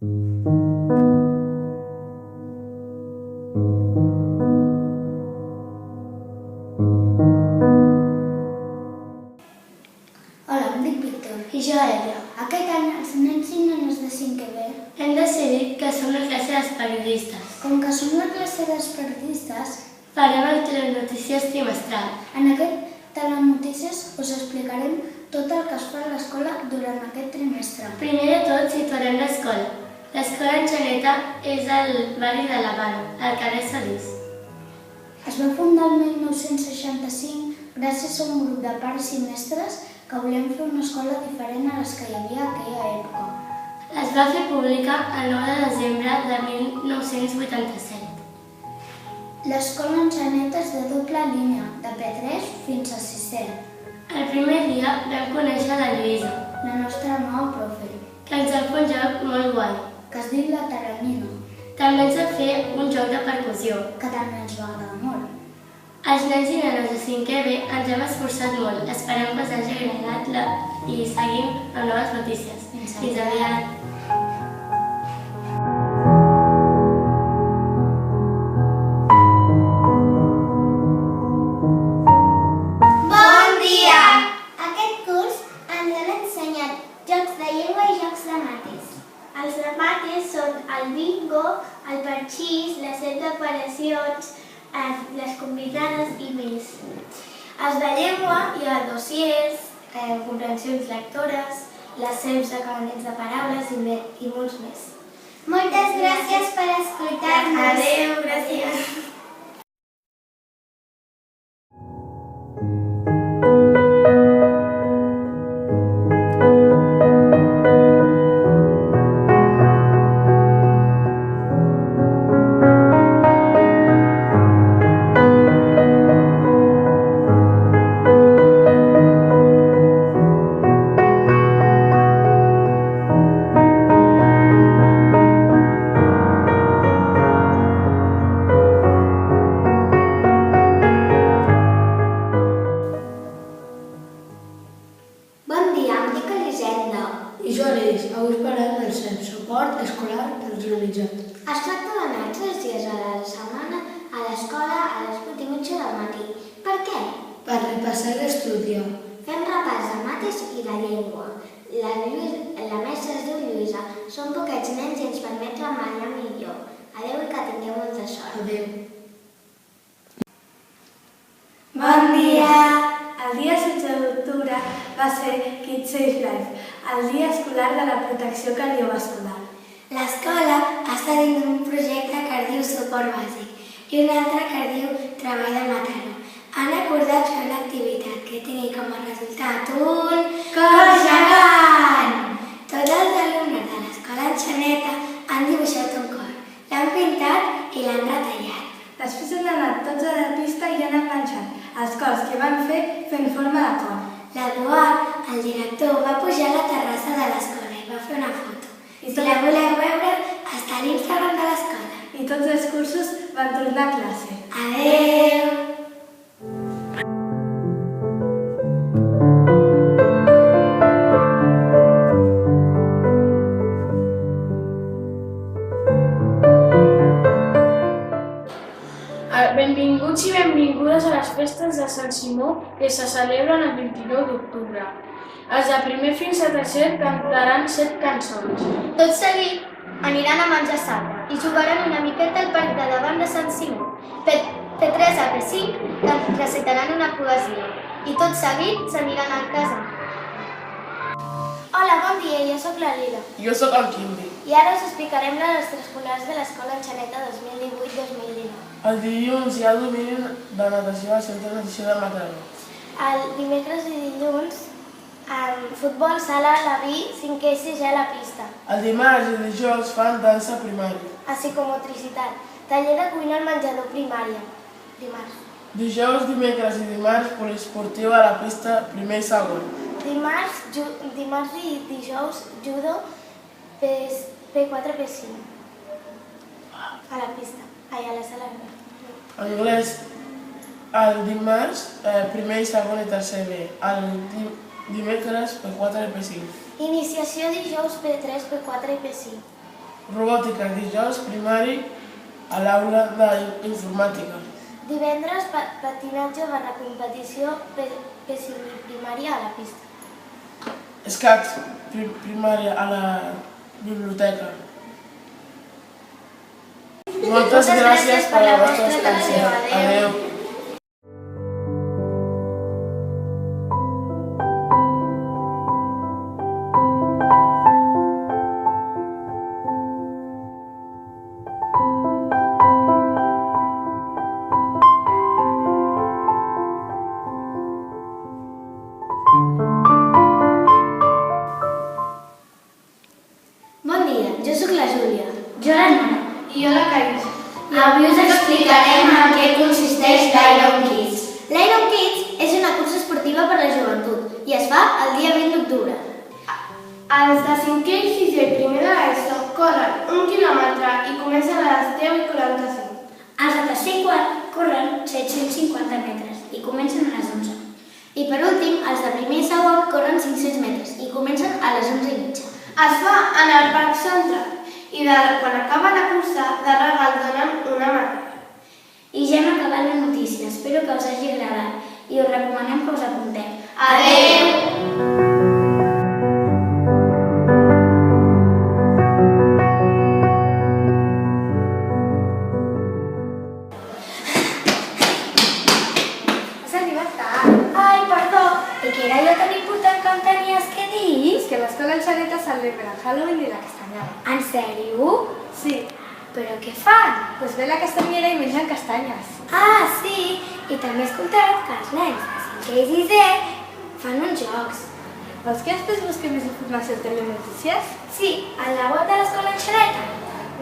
Hola, em dic Víctor. I jo, Ella. Aquest any els nens i nenes de 5è B hem decidit que som la classe dels periodistes. Com que som la classe dels periodistes, Farem el telenotícies trimestral. en aquest telenotícies us explicarem tot el que es fa a l'escola durant aquest trimestre. Primer de tot situarem l'escola. L'escola Anxaneta és al barri de l'Havana, al carrer Solís. Es va fundar el 1965 gràcies a un grup de pares i mestres que volien fer una escola diferent a les que hi havia a aquella època. Es va fer pública el 9 de desembre de 1987. L'escola Anxaneta és de doble línia, de P3 fins a 6è. El primer dia vam conèixer la Lluïsa, La nostra nova profe, que ens va fer un joc molt guai. que es diu la taranina, També ens va fer un joc de percussió. que també ens va agradar molt. Els nens i nenes de 5è B ens hem esforçat molt. Esperem que us hagi agradat i seguim amb noves notícies. Fins aviat. Bon dia! Aquest curs ens han ensenyat jocs de llengua i jocs de mates. Els de mates són el bingo, el parxís, les 7 operacions, les combinades i més. Els de llengua hi ha dossiers, comprensions lectores, les seus d'acabaments de paraules i molts més. Moltes gràcies per escoltar-nos. Adéu, gràcies. Bon dia, em dic Elisenda. I jo, Aris, avui parlem del CEP, suport escolar personalitzat. Es tracta d'anar 3 dies a la setmana a l'escola a les 8:30 del matí. Per què? Per repassar l'estudi. Fem repàs de mates i de llengua. La mestra es diu Lluïsa. Som poquets nens i ens permet treballar millor. Adéu i que tingueu molta sort. Adéu. Bon dia! El dia 16 d'octubre va ser Kids Safe Life, el dia escolar de la protecció cardiovascular. L'escola està dins d'un projecte que es diu suport bàsic i un altre que es diu treball de mataró. Han acordat fer una activitat que tingui com a resultat un cos gegant! Tots els alumnes de l'escola Anxaneta han dibuixat un cor, l'han pintat i l'han retallat. Després han anat tots a la pista i han enganxat els cors que van fer fent forma de cor. L'Eduard, el director, va pujar a la terrassa de l'escola i va fer una foto. Si la voleu veure, està a l'Instagram de l'escola. I tots els cursos van tornar a classe. Adéu! Benvinguts i benvingudes a les festes de Sant Simó que se celebren el 29 d'octubre. Els de primer fins a tercer cantaran 7 cançons. Tot seguit aniran a menjar sal i jugaran una miqueta al parc de davant de Sant Simó. P3 a P5 recitaran una poesia i tot seguit s'aniran a casa. Hola, bon dia, jo sóc la Lila. Jo sóc el Quimbi. I ara us explicarem les extraescolars de l'Escola Anxaneta 2018-2019. El dilluns hi ha domini de natació al Centre de Natació de Mataró. El dimecres i dilluns, en futbol, sala, la vi, 5è i 6è a la pista. El dimarts i dijous fan dansa primària. A psicomotricitat, taller de cuina al menjador primària. Dimarts. Dijous, dimecres i dimarts poliesportiu a la pista primer i segon. Dimarts i dijous, judo, P4, P5. A la pista, a la sala. Anglès el dimarts, primer i segon i tercer B. El dimecres, P4 i P5. Iniciació dijous, P3, P4 i P5. Robòtica dijous, primari, a l'aula d'informàtica. Divendres, patinatge / competició primària a la pista. Escacs, primària a la biblioteca. Moltes gràcies per la vostra atenció. Adéu. Bon dia, jo sóc la Júlia. Jo la Nora. I jo la Caïs. I avui us explicarem en què consisteix l'Iron Kids. L'Iron Kids és una cursa esportiva per a la joventut i es fa el dia 20 d'octubre. Els de 5è i 6è primer de l'ESO corren 1 quilòmetre i comencen a les 10:45. Els de tercer i quart corren 750 metres i comencen a les 11. I per últim, els de primer i segon corren 500 metres i comencen a les 11:30. Es fa en el Parc Central i quan acaba la cursa de regal donen una medalla. I ja hem acabat la notícia. Espero que us hagi agradat i us recomanem que us apunteu. Adéu! Has arribat tard. Ai, perdó. I que era allò tan important que em tenies que dir? És que l'escola Enxaneta celebra Halloween i la castanyada. En sèrio? Sí, Però què fan? doncs ve la castanyera i mengen castanyes. Ah, sí. I també he escoltat que els nens de 5è i 6è fan uns jocs. Vols que després busquem més informació a Telenotícies? Sí, a la web de l'escola Enxaneta.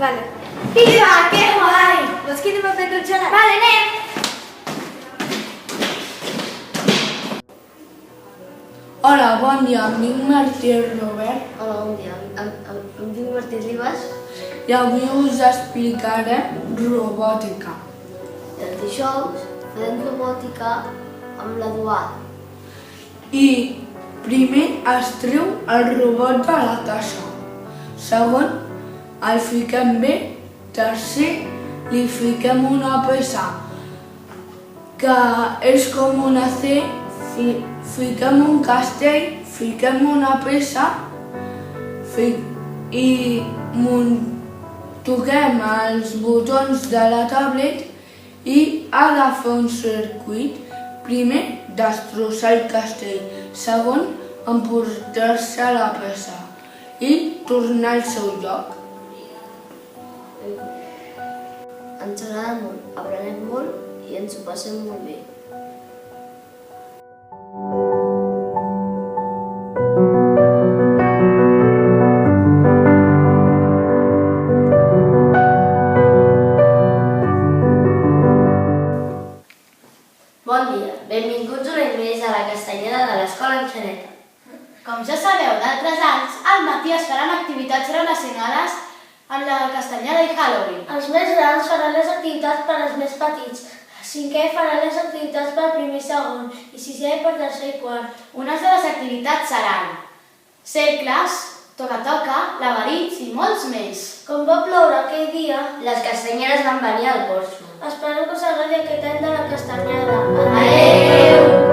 Vale. Viva, que guai! Vols que anem a prendre un gelat? Vale, anem! Hola, bon dia, em dic Martí Robert Hola, bon dia. Em dic Martí Ribas. i avui us explicaré robòtica. Els dijous farem robòtica amb l'Eduard. I primer es treu el robot de la caixa. Segon, el fiquem bé. Tercer, li fiquem una peça que és com una C. Fiquem un castell, fiquem una peça i toquem els botons de la tablet i ha de fer un circuit. Primer, destrossar el castell. Segon, emportar-se la peça i tornar al seu lloc. Ens agrada molt, aprenem molt i ens ho passem molt bé. Bon dia, benvinguts un any més a la castanyada de l'escola Enxaneta. Com ja sabeu d'altres anys, al matí es faran activitats relacionades amb la castanyada i Halloween. Els més grans faran les activitats per als més petits. 5è farà les activitats per primer i segon i 6è per tercer i quart. Unes de les activitats seran cercles, toca-toca, laberins i molts més. Com va ploure aquell dia, Les castanyeres van venir al porxo. espero que us agradi aquest any de la castanyada. Adéu!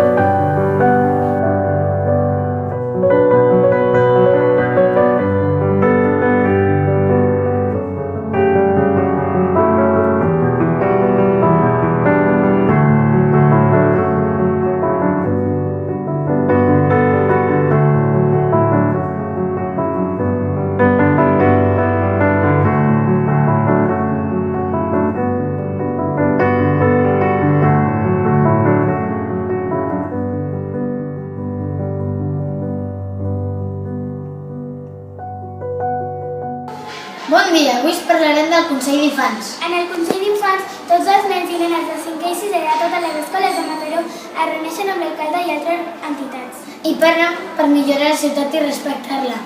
Bon dia, avui us parlarem del Consell d'Infants. En el Consell d'Infants, tots els nens i nenes de 5è i 6è de totes les escoles de Mataró es reuneixen amb l'alcalde i altres entitats. I parlen per millorar la ciutat i respectar-la.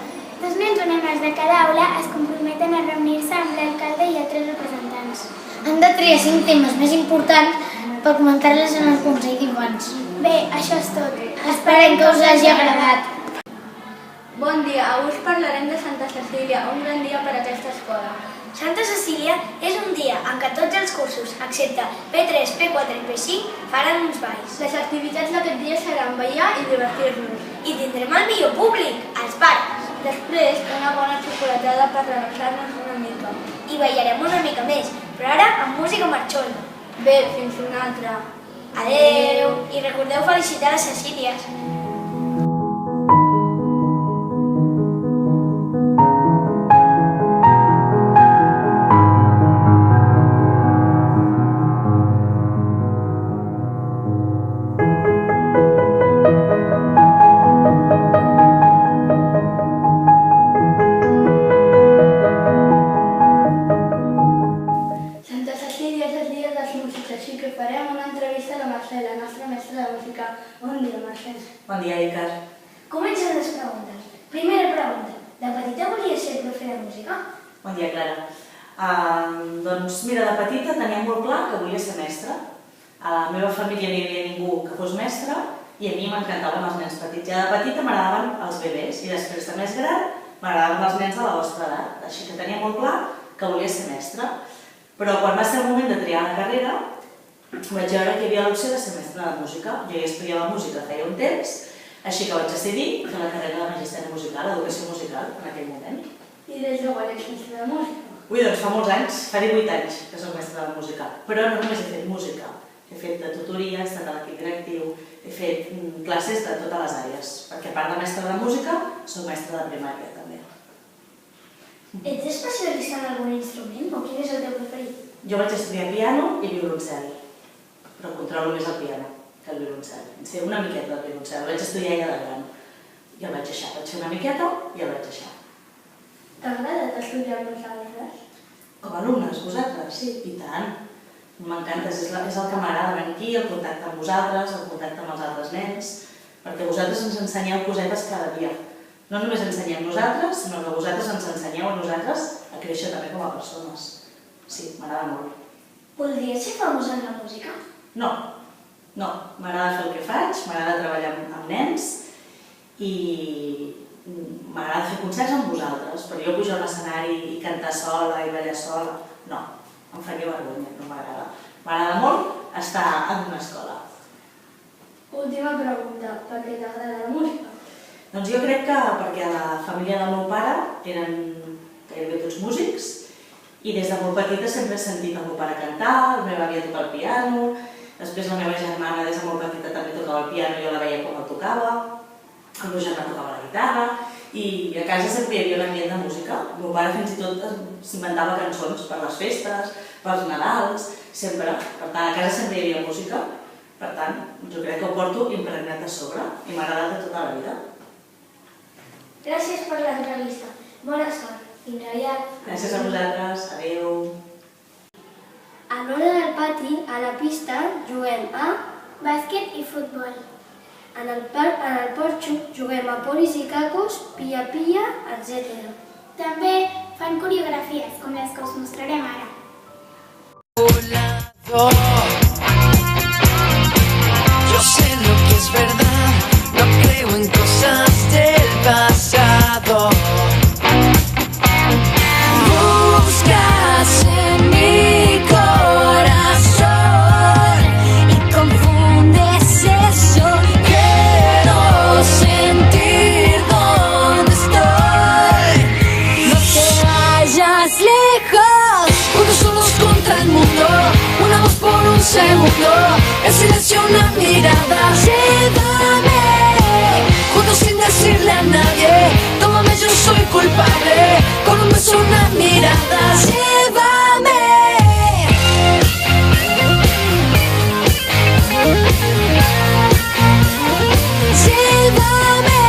Dos nens o nenes de cada aula es comprometen a reunir-se amb l'alcalde i altres representants. Han de triar 5 temes més importants per comentar-les en el Consell d'Infants. Bé, això és tot. Esperem que us hagi agradat. Bon dia, avui us parlarem de Santa Cecília, un gran dia per a aquesta l'escola. Santa Cecília és un dia en què tots els cursos, excepte P3, P4 i P5, faran uns balls. Les activitats d'aquest dia seran ballar i divertir-nos. I tindrem el millor públic, els pares. Després, una bona xocolatada per relaxar-nos una mica. I ballarem una mica més, però ara amb música marxosa. Bé, fins una altra. Adeu! I recordeu felicitar les Cecílies. Santa Cecília és el dia dels músics, així que farem una entrevista a la Mercè, la nostra mestra de música. Bon dia, Mercè. Bon dia, Iker. Comencen les preguntes. Primera pregunta. De petita volies ser profe de música? Bon dia, Clara. Doncs mira, de petita tenia molt clar que volia ser mestra. A la meva família no hi havia ningú que fos mestre i a mi m'encantaven els nens petits. Ja de petita m'agradaven els bebès i després de més gran m'agradaven els nens de la vostra edat. Així que tenia molt clar que volia ser mestra. Però quan va ser el moment de triar la carrera, vaig veure que hi havia l'opció de ser mestra de música. Jo ja estudiava música feia un temps, així que vaig decidir fer la carrera de magisteri musical, educació musical, en aquell moment. I des de quan ets mestra de música? Ui, doncs fa molts anys, fa 18 anys que soc mestra de música. Però no només he fet música, he fet de tutoria, he estat a l'equip directiu, he fet classes de totes les àrees, perquè a part de mestra de música, soc mestra de primària també. Ets especialista en algun instrument o quin és el teu preferit? Jo vaig estudiar piano i violoncel, però controlo més el piano que el violoncel. En sé una miqueta del violoncel, vaig estudiar ja de gran. I el vaig deixar, vaig fer una miqueta i el vaig deixar. T'ha agradat estudiar amb nosaltres? Com a alumnes, vosaltres? Sí, i tant. M'encanta, és el que m'agrada venir aquí, el contacte amb vosaltres, el contacte amb els altres nens, perquè vosaltres ens ensenyeu cosetes cada dia. No només ensenyem nosaltres, sinó que vosaltres ens ensenyeu a nosaltres a créixer també com a persones. Sí, m'agrada molt. Voldries ser famosa en la música? No, m'agrada fer el que faig, m'agrada treballar amb nens i m'agrada fer concerts amb vosaltres, però jo pujar a l'escenari i cantar sola i ballar sola, no, em faria vergonya, no m'agrada. M'agrada molt estar en una escola. Última pregunta, per què t'agrada la música? Doncs jo crec que perquè la família del meu pare eren gairebé tots músics i des de molt petita sempre he sentit el meu pare cantar, la meva àvia tocar el piano, després la meva germana des de molt petita també tocava el piano i jo la veia com el tocava, el meu germà tocava la guitarra i a casa sempre hi havia un ambient de música. El meu pare fins i tot s'inventava cançons per les festes, pels Nadals, sempre. Per tant, a casa sempre hi havia música, per tant, jo crec que ho porto impregnat a sobre i m'ha agradat de tota la vida. Gràcies per l'entrevista. Bona sort. Fins aviat. Gràcies a vosaltres. Adéu. A l'hora del pati, a la pista, juguem a bàsquet i futbol. En el porxo juguem a polis i cacos, pilla-pilla, etc. També fan coreografies, com les que us mostrarem ara. Yo sé lo que es verdad, no creo en cosas del pasado. Buscas en mi corazón y confundes eso. Quiero sentir dónde estoy. No te vayas lejos, juntos solos contra el mundo. Una voz por un segundo, el silencio una mirada. Llévame, juntos sin decirle a nadie. Tómame, yo soy culpable, con un beso una mirada. Llévame. Llévame.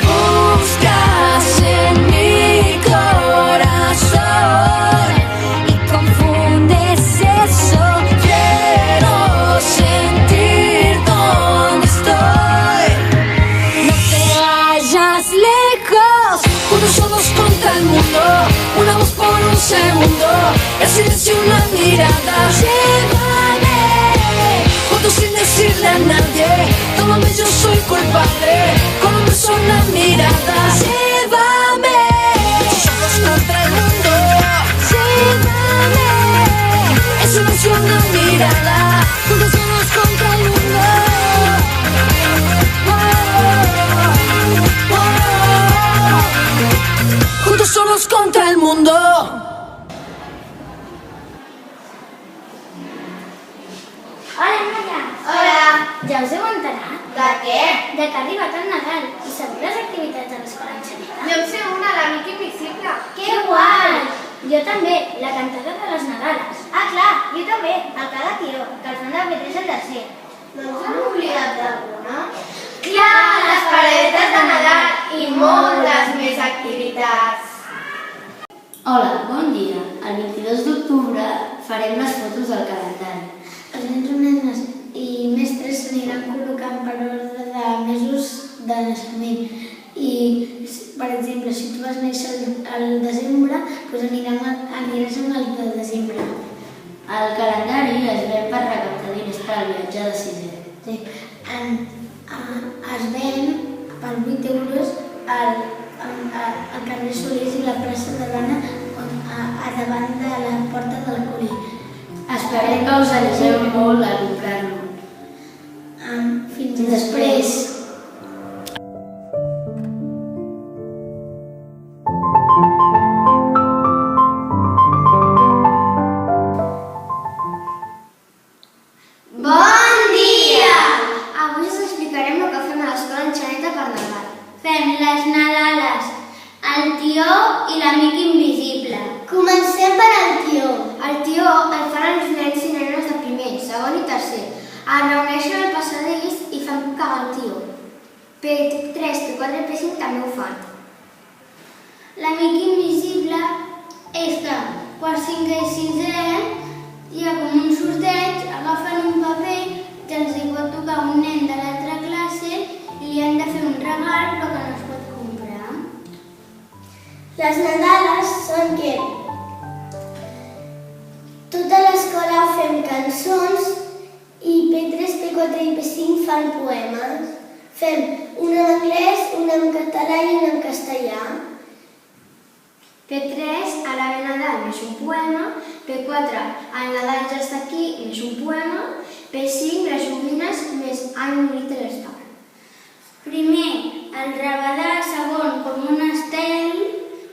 Buscas en mi corazón y confundes eso. Quiero sentir dónde estoy. No te vayas lejos, juntos somos contra el mundo. Una voz por un segundo, el silencio una mirada. Llévame. Foto sin decirle a nadie, tómame, yo soy culpable. Con un beso en la mirada, llévame. Solos contra el mundo, llévame. Es una emoción la mirada, juntos solos contra el mundo. Juntos solos contra el mundo. Hola, Noia! Hola! Ja us heu enterat? De què? De que ha arribat el Nadal i sabeu les activitats de l'escola Enxaneta? Jo em sé una, l'amic invisible. Que guai! Jo també, la cantada de les Nadales. Ah, clar, jo també, el Cada Tió, que els fan de P3 al tercer. No us han oblidat d'alguna? Clar, les paradetes de Nadal i moltes més activitats. Hola, bon dia. El 22 d'octubre farem les fotos del calendari. Els nens o nenes i mestres s'aniran col·locant per ordre de mesos de naixement. I, per exemple, si tu vas néixer al desembre, doncs aniràs amb el del desembre. El calendari es ven per recaptar diners per al viatge de sisè. Sí. Es ven per 8 euros al carrer Solís i la plaça de l'Anna a davant de la porta del col·le. Esperem que us animeu molt a comprar-lo. Fins després. Bon dia! Avui us explicarem el que fem a l'escola Enxaneta per Nadal. Fem les Nadales, el tió i l'amic invisible. Comencem per el tió. El tió el fan els nens i nenes de primer, segon i tercer. Es reuneixen al passadís i fan cagar el tió. P3, P4 i P5 també ho fan. L'amic invisible és que per 5è i 6è hi ha com un sorteig, agafen un paper que els hi pot tocar un nen de l'altra classe i li han de fer un regal però que no es pot comprar. Les Nadales són que tota l'escola fem cançons i P3, P4 i P5 fan poemes. Fem un en anglès, un en català i un en castellà. P3, a la Nadal més un poema. P4, el Nadal ja està aquí, més un poema. P5, les joguines més I'm Little Star. Primer, el rabadà, segon, com un estel,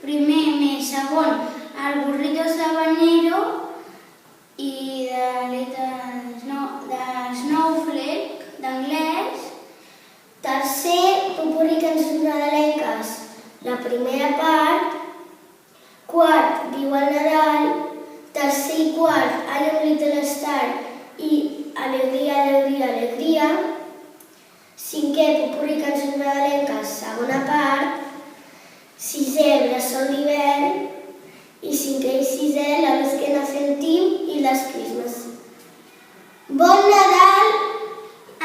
primer més segon, el burrito sabanero i de Snowflake, d'anglès. Tercer, popurrí cançons nadalenques. La primera part. Quart, Viu el Nadal. Tercer i quart, I'm Little Star i Alegria, Alegria, Alegria. Cinquè, popurrí cançons nadalenques, segona part. Sisè, Bressol d'hivern. I cinquè i sisè, La luz que nace en ti i les Christmas. Bon Nadal!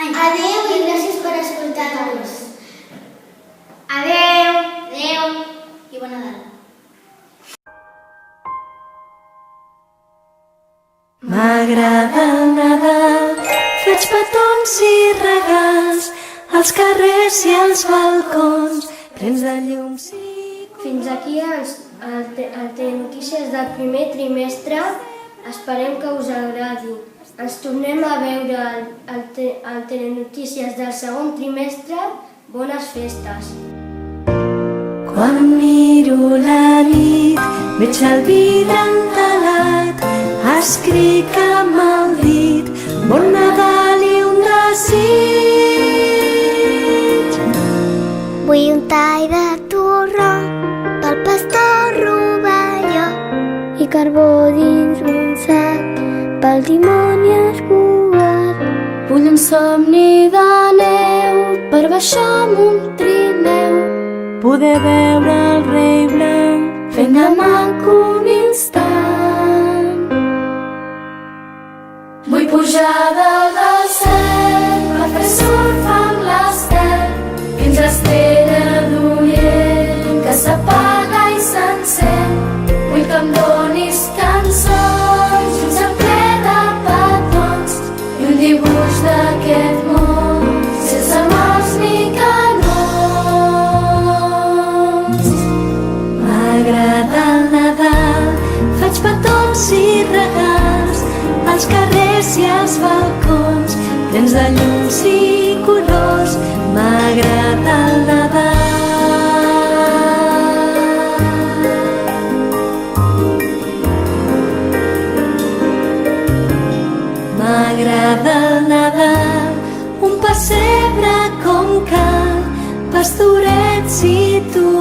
Adeu i gràcies per escoltar-nos. Adeu! Adeu! I bon Nadal! M'agrada el Nadal, faig petons i regals als carrers i als balcons, plens de llums i... Fins aquí el Telenotícies del primer trimestre. Esperem que us agradi. Ens tornem a veure al Telenotícies del segon trimestre. Bones festes! Quan miro la nit, veig el vidre entelat, escric amb el dit, bon Nadal i un desig. Vull un tall de torró pel pastor rovelló I carbó dins un sac pel dimoni escuat. Vull un somni de neu per baixar amb un trineu, poder veure el rei blanc fent de maco un instant. Vull pujar dalt del cel per fer surf amb l'estel fins a Estrella d'Orient que s'apaga i s'encén. Vull que em donis cançons i un sembler de petons i un dibuix de els balcons plens de llums i colors. M'agrada el Nadal. M'agrada el Nadal, un pessebre com cal, pastorets i tu.